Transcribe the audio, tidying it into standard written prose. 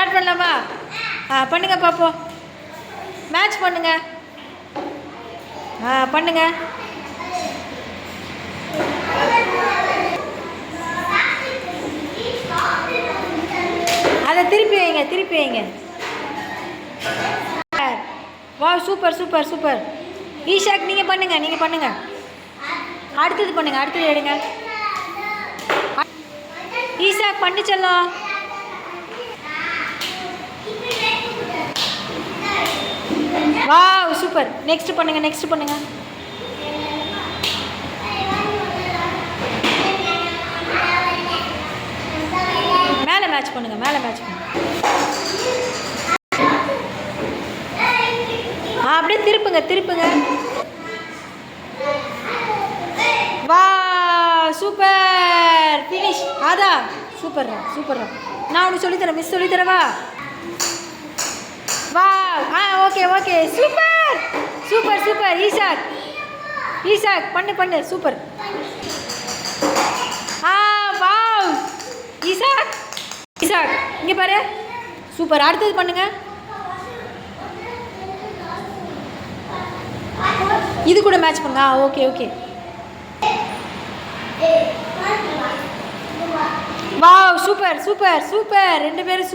Start பண்ணலாமா? பண்ணுங்க பார்ப்போம். மேட்ச் பண்ணுங்க. பண்ணுங்க. அதை திருப்பி வைங்க, திருப்பி வைங்க. வா, சூப்பர் சூப்பர் சூப்பர். ஈஷாக் நீங்கள் பண்ணுங்க, நீங்கள் பண்ணுங்க. அடுத்தது பண்ணுங்க, அடுத்தது எடுங்க. ஈஷாக் பண்ணி செல்லும். வா, சூப்பர். நெக்ஸ்ட் பண்ணுங்க, நெக்ஸ்ட் பண்ணுங்க. மேலே மேட்ச் பண்ணுங்க, மேலே மேட்ச் பண்ணுங்க. அப்படியே திருப்புங்க, திருப்புங்க. வா, சூப்பர். ஃபினிஷ். அதான் சூப்பர்ரா, சூப்பர்ரா. நான் உனக்கு சொல்லித்தரேன், மிஸ் சொல்லித்தரவா? வா. Okay okay, super super super. ஈஷாக், ஈஷாக் பண்ணு பண்ணு, சூப்பர். வாவ். ஈஷாக், ஈஷாக் இங்கே பாரு, சூப்பர். அடுத்தது பண்ணுங்க. இது கூட மேட்ச் பண்ணுங்க. Okay okay. Wow, super super super. ரெண்டு பேரும்